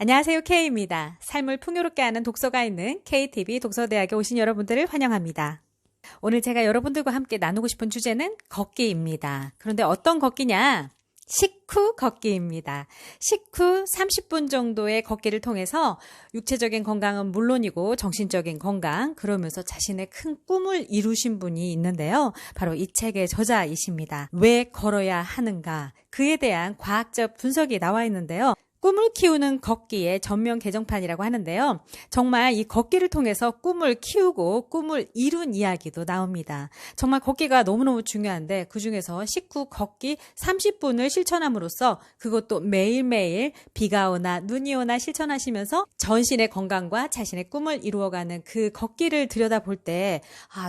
안녕하세요, K입니다. 삶을 풍요롭게 하는 독서가 있는 KTV 독서대학에 오신 여러분들을 환영합니다. 오늘 제가 여러분들과 함께 나누고 싶은 주제는 걷기입니다. 그런데 어떤 걷기냐? 식후 걷기입니다. 식후 30분 정도의 걷기를 통해서 육체적인 건강은 물론이고 정신적인 건강, 그러면서 자신의 큰 꿈을 이루신 분이 있는데요. 바로 이 책의 저자이십니다. 왜 걸어야 하는가? 그에 대한 과학적 분석이 나와 있는데요. 꿈을 키우는 걷기의 전면 개정판이라고 하는데요. 정말 이 걷기를 통해서 꿈을 키우고 꿈을 이룬 이야기도 나옵니다. 정말 걷기가 너무너무 중요한데 그중에서 식후 걷기 30분을 실천함으로써 그것도 매일매일 비가 오나 눈이 오나 실천하시면서 전신의 건강과 자신의 꿈을 이루어가는 그 걷기를 들여다볼 때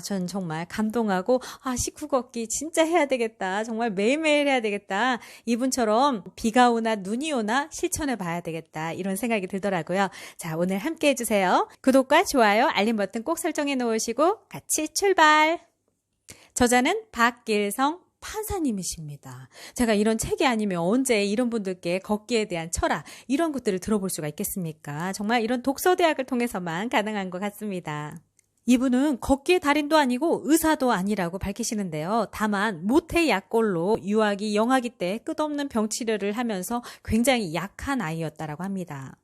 전 정말 감동하고 식후 걷기 진짜 해야 되겠다. 정말 매일매일 해야 되겠다. 이분처럼 비가 오나 눈이 오나 실천해봐야 되겠다. 이런 생각이 들더라고요. 자, 오늘 함께 해주세요. 구독과 좋아요, 알림 버튼 꼭 설정해 놓으시고 같이 출발! 저자는 박길성 판사님이십니다. 제가 이런 책이 아니면 언제 이런 분들께 걷기에 대한 철학, 이런 것들을 들어볼 수가 있겠습니까? 정말 이런 독서대학을 통해서만 가능한 것 같습니다. 이분은 걷기의 달인도 아니고 의사도 아니라고 밝히시는데요. 다만 모태약골로 유아기, 영아기 때 끝없는 병치료를 하면서 굉장히 약한 아이였다고 합니다.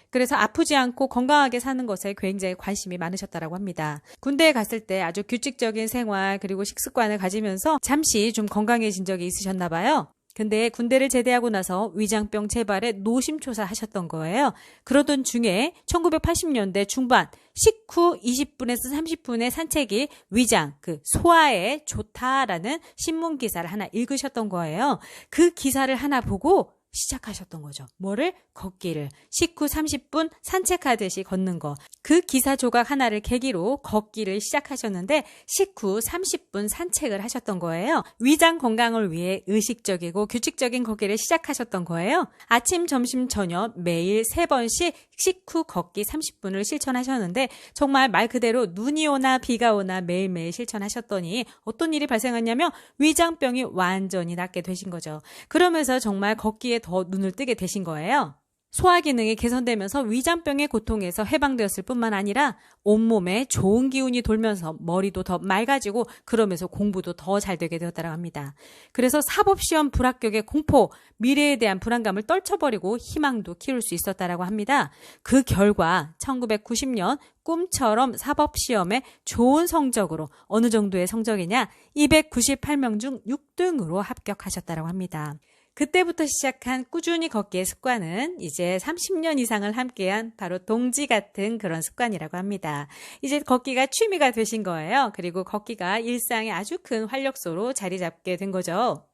그래서 아프지 않고 건강하게 사는 것에 굉장히 관심이 많으셨다고 합니다. 군대에 갔을 때 아주 규칙적인 생활 그리고 식습관을 가지면서 잠시 좀 건강해진 적이 있으셨나 봐요. 근데 군대를 제대하고 나서 위장병 재발에 노심초사 하셨던 거예요. 그러던 중에 1980년대 중반 식후 20분에서 30분의 산책이 위장, 소화에 좋다라는 신문 기사를 하나 읽으셨던 거예요. 그 기사를 하나 보고 시작하셨던 거죠. 뭐를? 걷기를. 식후 30분 산책하듯이 걷는 거. 그 기사 조각 하나를 계기로 걷기를 시작하셨는데 식후 30분 산책을 하셨던 거예요. 위장 건강을 위해 의식적이고 규칙적인 걷기를 시작하셨던 거예요. 아침, 점심, 저녁 매일 3번씩 식후 걷기 30분을 실천하셨는데 정말 말 그대로 눈이 오나 비가 오나 매일매일 실천하셨더니 어떤 일이 발생했냐면 위장병이 완전히 낫게 되신 거죠. 그러면서 정말 걷기에 더 눈을 뜨게 되신 거예요. 소화 기능이 개선되면서 위장병의 고통에서 해방되었을 뿐만 아니라 온몸에 좋은 기운이 돌면서 머리도 더 맑아지고 그러면서 공부도 더 잘 되게 되었다고 합니다. 그래서 사법시험 불합격의 공포, 미래에 대한 불안감을 떨쳐버리고 희망도 키울 수 있었다고 합니다. 그 결과 1990년 꿈처럼 사법시험에 좋은 성적으로 어느 정도의 성적이냐 298명 중 6등으로 합격하셨다고 합니다. 그때부터 시작한 꾸준히 걷기의 습관은 이제 30년 이상을 함께한 바로 동지 같은 그런 습관이라고 합니다. 이제 걷기가 취미가 되신 거예요. 그리고 걷기가 일상의 아주 큰 활력소로 자리 잡게 된 거죠.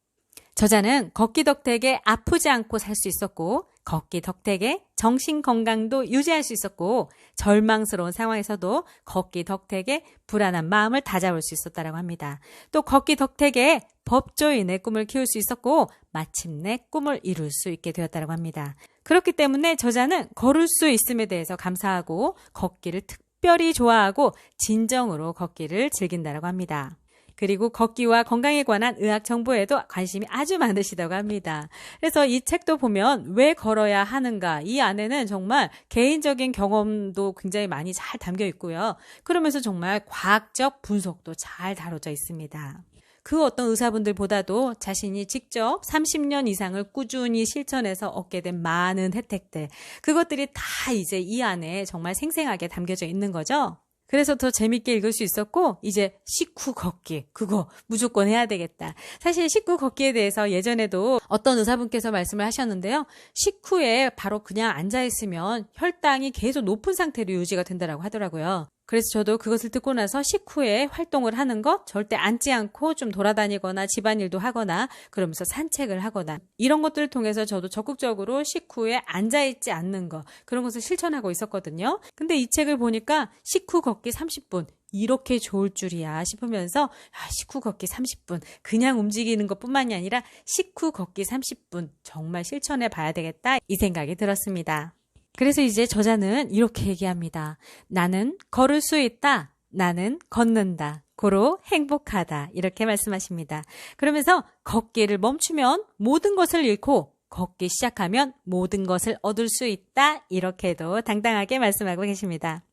저자는 걷기 덕택에 아프지 않고 살 수 있었고 걷기 덕택에 정신 건강도 유지할 수 있었고 절망스러운 상황에서도 걷기 덕택에 불안한 마음을 다잡을 수 있었다고 합니다. 또 걷기 덕택에 법조인의 꿈을 키울 수 있었고 마침내 꿈을 이룰 수 있게 되었다고 합니다. 그렇기 때문에 저자는 걸을 수 있음에 대해서 감사하고 걷기를 특별히 좋아하고 진정으로 걷기를 즐긴다고 합니다. 그리고 걷기와 건강에 관한 의학 정보에도 관심이 아주 많으시다고 합니다. 그래서 이 책도 보면 왜 걸어야 하는가, 이 안에는 정말 개인적인 경험도 굉장히 많이 잘 담겨 있고요. 그러면서 정말 과학적 분석도 잘 다뤄져 있습니다. 그 어떤 의사분들보다도 자신이 직접 30년 이상을 꾸준히 실천해서 얻게 된 많은 혜택들, 그것들이 다 이제 이 안에 정말 생생하게 담겨져 있는 거죠. 그래서 더 재밌게 읽을 수 있었고 이제 식후 걷기, 그거 무조건 해야 되겠다. 사실 식후 걷기에 대해서 예전에도 어떤 의사분께서 말씀을 하셨는데요. 식후에 바로 그냥 앉아있으면 혈당이 계속 높은 상태로 유지가 된다고 하더라고요. 그래서 저도 그것을 듣고 나서 식후에 활동을 하는 것, 절대 앉지 않고 좀 돌아다니거나 집안일도 하거나 그러면서 산책을 하거나 이런 것들을 통해서 저도 적극적으로 식후에 앉아있지 않는 것, 그런 것을 실천하고 있었거든요. 근데 이 책을 보니까 식후 걷기 30분 이렇게 좋을 줄이야 싶으면서 식후 걷기 30분 그냥 움직이는 것뿐만이 아니라 식후 걷기 30분 정말 실천해 봐야 되겠다, 이 생각이 들었습니다. 그래서 이제 저자는 이렇게 얘기합니다. 나는 걸을 수 있다. 나는 걷는다. 고로 행복하다. 이렇게 말씀하십니다. 그러면서 걷기를 멈추면 모든 것을 잃고 걷기 시작하면 모든 것을 얻을 수 있다. 이렇게도 당당하게 말씀하고 계십니다.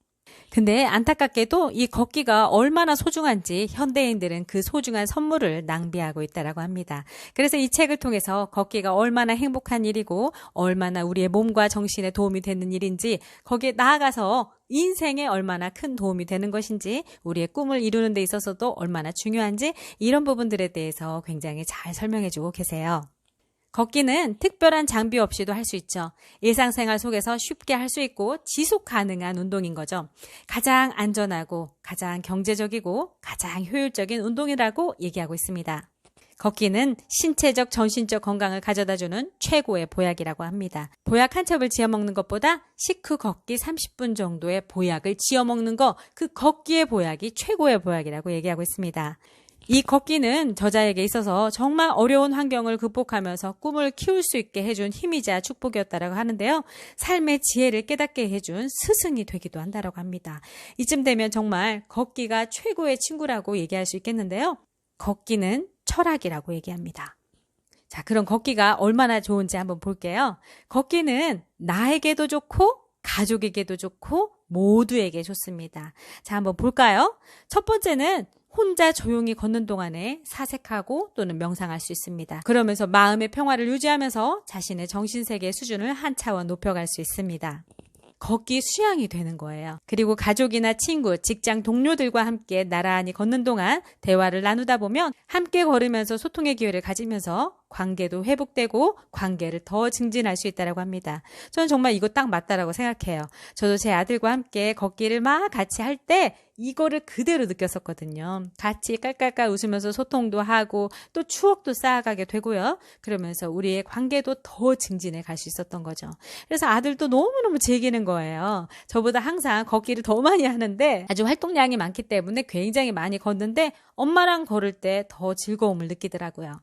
근데 안타깝게도 이 걷기가 얼마나 소중한지 현대인들은 그 소중한 선물을 낭비하고 있다고 합니다. 그래서 이 책을 통해서 걷기가 얼마나 행복한 일이고 얼마나 우리의 몸과 정신에 도움이 되는 일인지, 거기에 나아가서 인생에 얼마나 큰 도움이 되는 것인지, 우리의 꿈을 이루는 데 있어서도 얼마나 중요한지, 이런 부분들에 대해서 굉장히 잘 설명해주고 계세요. 걷기는 특별한 장비 없이도 할 수 있죠. 일상생활 속에서 쉽게 할 수 있고 지속 가능한 운동인 거죠. 가장 안전하고 가장 경제적이고 가장 효율적인 운동이라고 얘기하고 있습니다. 걷기는 신체적, 정신적 건강을 가져다주는 최고의 보약이라고 합니다. 보약 한 첩을 지어 먹는 것보다 식후 걷기 30분 정도의 보약을 지어 먹는 거, 그 걷기의 보약이 최고의 보약이라고 얘기하고 있습니다. 이 걷기는 저자에게 있어서 정말 어려운 환경을 극복하면서 꿈을 키울 수 있게 해준 힘이자 축복이었다고 하는데요. 삶의 지혜를 깨닫게 해준 스승이 되기도 한다고 합니다. 이쯤 되면 정말 걷기가 최고의 친구라고 얘기할 수 있겠는데요. 걷기는 철학이라고 얘기합니다. 자, 그럼 걷기가 얼마나 좋은지 한번 볼게요. 걷기는 나에게도 좋고 가족에게도 좋고 모두에게 좋습니다. 자, 한번 볼까요? 첫 번째는 혼자 조용히 걷는 동안에 사색하고 또는 명상할 수 있습니다. 그러면서 마음의 평화를 유지하면서 자신의 정신세계의 수준을 한 차원 높여갈 수 있습니다. 걷기 수양이 되는 거예요. 그리고 가족이나 친구, 직장 동료들과 함께 나란히 걷는 동안 대화를 나누다 보면 함께 걸으면서 소통의 기회를 가지면서 관계도 회복되고 관계를 더 증진할 수 있다고 합니다. 저는 정말 이거 딱 맞다라고 생각해요. 저도 제 아들과 함께 걷기를 막 같이 할 때 이거를 그대로 느꼈었거든요. 같이 깔깔깔 웃으면서 소통도 하고 또 추억도 쌓아가게 되고요. 그러면서 우리의 관계도 더 증진해 갈 수 있었던 거죠. 그래서 아들도 너무너무 즐기는 거예요. 저보다 항상 걷기를 더 많이 하는데 아주 활동량이 많기 때문에 굉장히 많이 걷는데 엄마랑 걸을 때 더 즐거움을 느끼더라고요.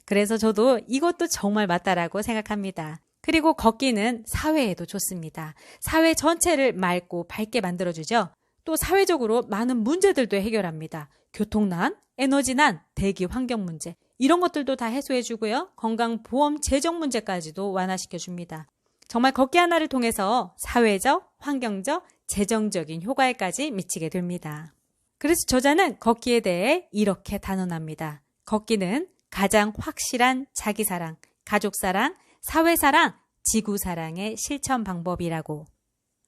그래서 저도 이것도 정말 맞다라고 생각합니다. 그리고 걷기는 사회에도 좋습니다. 사회 전체를 맑고 밝게 만들어주죠. 또 사회적으로 많은 문제들도 해결합니다. 교통난, 에너지난, 대기 환경 문제, 이런 것들도 다 해소해주고요. 건강보험 재정 문제까지도 완화시켜줍니다. 정말 걷기 하나를 통해서 사회적, 환경적, 재정적인 효과에까지 미치게 됩니다. 그래서 저자는 걷기에 대해 이렇게 단언합니다. 걷기는 가장 확실한 자기사랑, 가족사랑, 사회사랑, 지구사랑의 실천 방법이라고.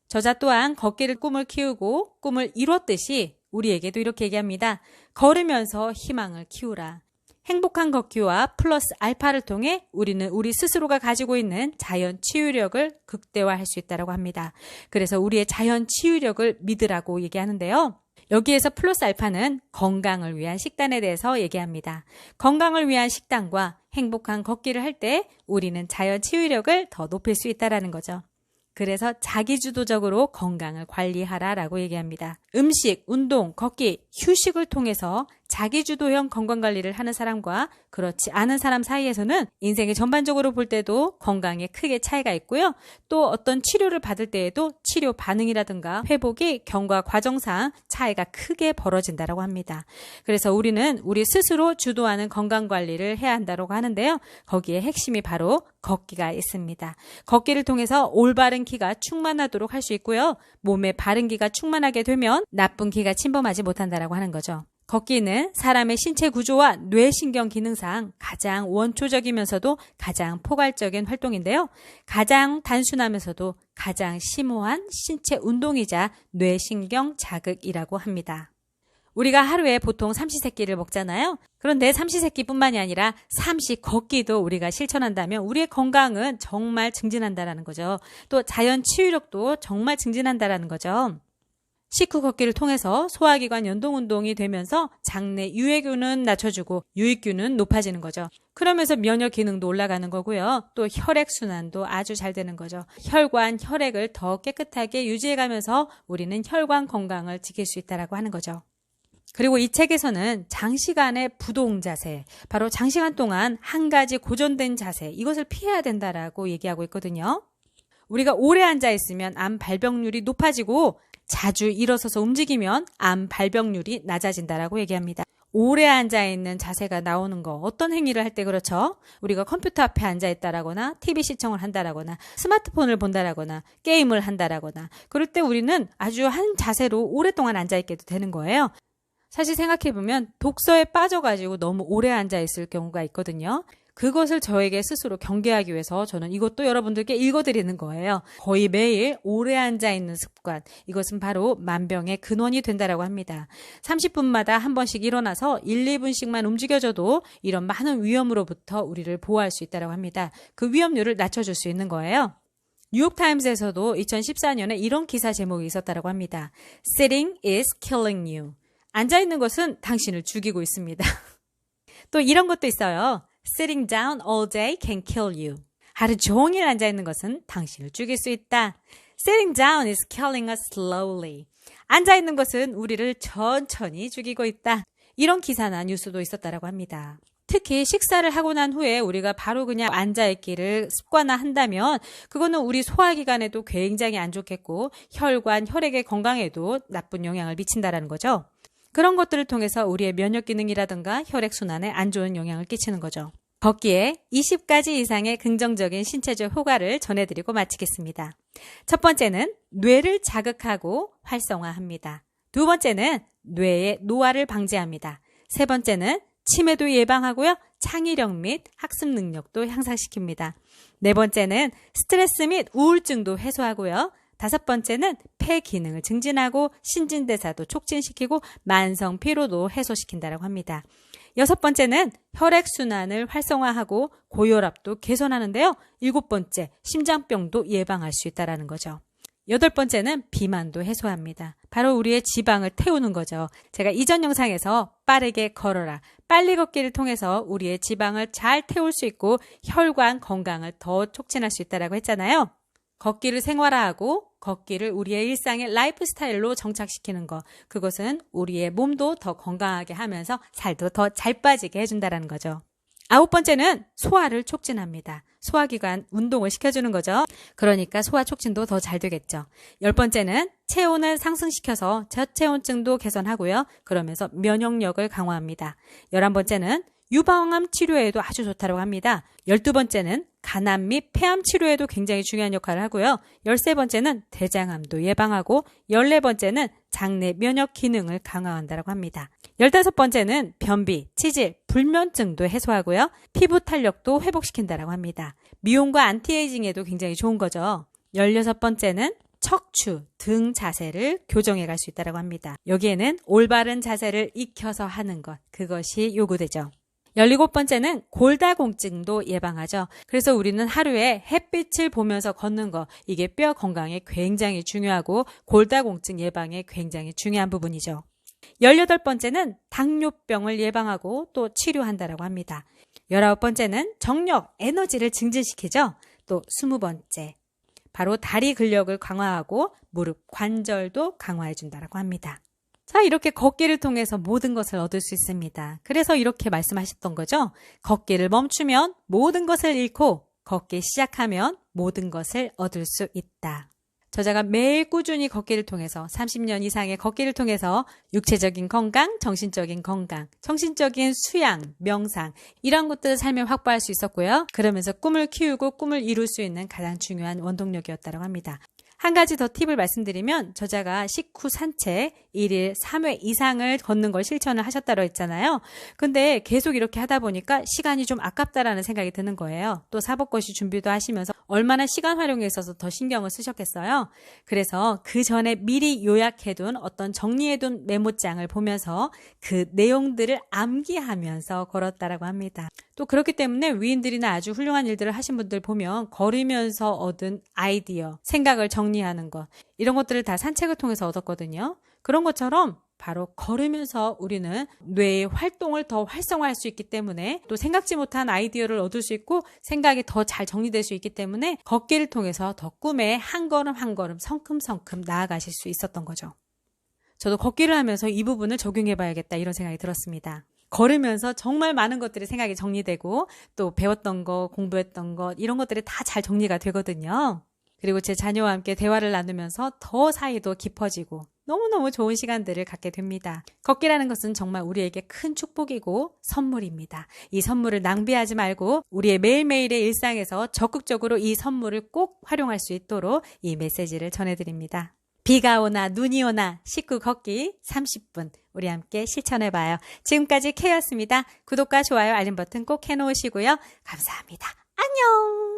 저자 또한 걷기를 꿈을 키우고 꿈을 이뤘듯이 우리에게도 이렇게 얘기합니다. 걸으면서 희망을 키우라. 행복한 걷기와 플러스 알파를 통해 우리는 우리 스스로가 가지고 있는 자연 치유력을 극대화할 수 있다고 합니다. 그래서 우리의 자연 치유력을 믿으라고 얘기하는데요. 여기에서 플러스 알파는 건강을 위한 식단에 대해서 얘기합니다. 건강을 위한 식단과 행복한 걷기를 할 때 우리는 자연 치유력을 더 높일 수 있다는 거죠. 그래서 자기주도적으로 건강을 관리하라라고 얘기합니다. 음식, 운동, 걷기, 휴식을 통해서 자기주도형 건강관리를 하는 사람과 그렇지 않은 사람 사이에서는 인생의 전반적으로 볼 때도 건강에 크게 차이가 있고요. 또 어떤 치료를 받을 때에도 치료 반응이라든가 회복이 경과 과정상 차이가 크게 벌어진다고 합니다. 그래서 우리는 우리 스스로 주도하는 건강관리를 해야 한다고 하는데요. 거기에 핵심이 바로 걷기가 있습니다. 걷기를 통해서 올바른 기가 충만하도록 할 수 있고요. 몸에 바른 기가 충만하게 되면 나쁜 기가 침범하지 못한다고 하는 거죠. 걷기는 사람의 신체 구조와 뇌신경 기능상 가장 원초적이면서도 가장 포괄적인 활동인데요. 가장 단순하면서도 가장 심오한 신체 운동이자 뇌신경 자극이라고 합니다. 우리가 하루에 보통 삼시세끼를 먹잖아요. 그런데 삼시세끼뿐만이 아니라 삼시 걷기도 우리가 실천한다면 우리의 건강은 정말 증진한다는 거죠. 또 자연 치유력도 정말 증진한다는 거죠. 식후 걷기를 통해서 소화기관 연동운동이 되면서 장내 유해균은 낮춰주고 유익균은 높아지는 거죠. 그러면서 면역 기능도 올라가는 거고요. 또 혈액순환도 아주 잘 되는 거죠. 혈관, 혈액을 더 깨끗하게 유지해가면서 우리는 혈관 건강을 지킬 수 있다고 하는 거죠. 그리고 이 책에서는 장시간의 부동 자세, 바로 장시간 동안 한 가지 고정된 자세, 이것을 피해야 된다라고 얘기하고 있거든요. 우리가 오래 앉아 있으면 암 발병률이 높아지고 자주 일어서서 움직이면 암 발병률이 낮아진다라고 얘기합니다. 오래 앉아있는 자세가 나오는 거, 어떤 행위를 할 때 그렇죠? 우리가 컴퓨터 앞에 앉아있다라거나 TV 시청을 한다라거나 스마트폰을 본다라거나 게임을 한다라거나 그럴 때 우리는 아주 한 자세로 오랫동안 앉아있게도 되는 거예요. 사실 생각해보면 독서에 빠져가지고 너무 오래 앉아있을 경우가 있거든요. 그것을 저에게 스스로 경계하기 위해서 저는 이것도 여러분들께 읽어드리는 거예요. 거의 매일 오래 앉아있는 습관, 이것은 바로 만병의 근원이 된다라고 합니다. 30분마다 한 번씩 일어나서 1, 2분씩만 움직여줘도 이런 많은 위험으로부터 우리를 보호할 수 있다고 합니다. 그 위험률을 낮춰줄 수 있는 거예요. 뉴욕타임스에서도 2014년에 이런 기사 제목이 있었다고 합니다. Sitting is killing you. 앉아있는 것은 당신을 죽이고 있습니다. 또 이런 것도 있어요. Sitting down all day can kill you. 하루 종일 앉아있는 것은 당신을 죽일 수 있다. Sitting down is killing us slowly. 앉아있는 것은 우리를 천천히 죽이고 있다. 이런 기사나 뉴스도 있었다고 합니다. 특히 식사를 하고 난 후에 우리가 바로 그냥 앉아있기를 습관화한다면 그거는 우리 소화기관에도 굉장히 안 좋겠고 혈관, 혈액의 건강에도 나쁜 영향을 미친다는 거죠. 그런 것들을 통해서 우리의 면역 기능이라든가 혈액순환에 안 좋은 영향을 끼치는 거죠. 걷기에 20가지 이상의 긍정적인 신체적 효과를 전해드리고 마치겠습니다. 첫 번째는 뇌를 자극하고 활성화합니다. 두 번째는 뇌의 노화를 방지합니다. 세 번째는 치매도 예방하고요. 창의력 및 학습 능력도 향상시킵니다. 네 번째는 스트레스 및 우울증도 해소하고요. 다섯 번째는 폐 기능을 증진하고 신진대사도 촉진시키고 만성 피로도 해소시킨다고 합니다. 여섯 번째는 혈액순환을 활성화하고 고혈압도 개선하는데요. 일곱 번째, 심장병도 예방할 수 있다는 거죠. 여덟 번째는 비만도 해소합니다. 바로 우리의 지방을 태우는 거죠. 제가 이전 영상에서 빠르게 걸어라, 빨리 걷기를 통해서 우리의 지방을 잘 태울 수 있고 혈관 건강을 더 촉진할 수 있다고 했잖아요. 걷기를 생활화하고 걷기를 우리의 일상의 라이프 스타일로 정착시키는 것, 그것은 우리의 몸도 더 건강하게 하면서 살도 더 잘 빠지게 해준다는 거죠. 아홉 번째는 소화를 촉진합니다. 소화기관 운동을 시켜주는 거죠. 그러니까 소화 촉진도 더 잘 되겠죠. 열 번째는 체온을 상승시켜서 저체온증도 개선하고요. 그러면서 면역력을 강화합니다. 11번째는 유방암 치료에도 아주 좋다고 합니다. 12번째는 간암 및 폐암 치료에도 굉장히 중요한 역할을 하고요. 13번째는 대장암도 예방하고 14번째는 장내 면역 기능을 강화한다고 합니다. 15번째는 변비, 치질, 불면증도 해소하고요. 피부 탄력도 회복시킨다고 합니다. 미용과 안티에이징에도 굉장히 좋은 거죠. 16번째는 척추, 등 자세를 교정해 갈 수 있다고 합니다. 여기에는 올바른 자세를 익혀서 하는 것, 그것이 요구되죠. 17번째는 골다공증도 예방하죠. 그래서 우리는 하루에 햇빛을 보면서 걷는 거, 이게 뼈 건강에 굉장히 중요하고 골다공증 예방에 굉장히 중요한 부분이죠. 18번째는 당뇨병을 예방하고 또 치료한다고 합니다. 19번째는 정력, 에너지를 증진시키죠. 또 20번째, 바로 다리 근력을 강화하고 무릎 관절도 강화해준다고 합니다. 자, 이렇게 걷기를 통해서 모든 것을 얻을 수 있습니다. 그래서 이렇게 말씀하셨던 거죠. 걷기를 멈추면 모든 것을 잃고 걷기 시작하면 모든 것을 얻을 수 있다. 저자가 매일 꾸준히 걷기를 통해서 30년 이상의 걷기를 통해서 육체적인 건강, 정신적인 건강, 정신적인 수양, 명상 이런 것들을 삶에 확보할 수 있었고요. 그러면서 꿈을 키우고 꿈을 이룰 수 있는 가장 중요한 원동력이었다고 합니다. 한 가지 더 팁을 말씀드리면 저자가 식후 산책 1일 3회 이상을 걷는 걸 실천을 하셨다고 했잖아요. 근데 계속 이렇게 하다 보니까 시간이 좀 아깝다라는 생각이 드는 거예요. 또 사법고시 준비도 하시면서 얼마나 시간 활용에 있어서 더 신경을 쓰셨겠어요. 그래서 그 전에 미리 요약해둔 어떤 정리해둔 메모장을 보면서 그 내용들을 암기하면서 걸었다라고 합니다. 또 그렇기 때문에 위인들이나 아주 훌륭한 일들을 하신 분들 보면 걸으면서 얻은 아이디어, 생각을 정리하는 것, 이런 것들을 다 산책을 통해서 얻었거든요. 그런 것처럼 바로 걸으면서 우리는 뇌의 활동을 더 활성화할 수 있기 때문에 또 생각지 못한 아이디어를 얻을 수 있고 생각이 더 잘 정리될 수 있기 때문에 걷기를 통해서 더 꿈에 한 걸음 한 걸음 성큼성큼 나아가실 수 있었던 거죠. 저도 걷기를 하면서 이 부분을 적용해봐야겠다 이런 생각이 들었습니다. 걸으면서 정말 많은 것들이 생각이 정리되고 또 배웠던 거, 공부했던 것 이런 것들이 다 잘 정리가 되거든요. 그리고 제 자녀와 함께 대화를 나누면서 더 사이도 깊어지고 너무너무 좋은 시간들을 갖게 됩니다. 걷기라는 것은 정말 우리에게 큰 축복이고 선물입니다. 이 선물을 낭비하지 말고 우리의 매일매일의 일상에서 적극적으로 이 선물을 꼭 활용할 수 있도록 이 메시지를 전해드립니다. 비가 오나 눈이 오나 식구 걷기 30분 우리 함께 실천해봐요. 지금까지 K였습니다. 구독과 좋아요 알림 버튼 꼭 해놓으시고요. 감사합니다. 안녕.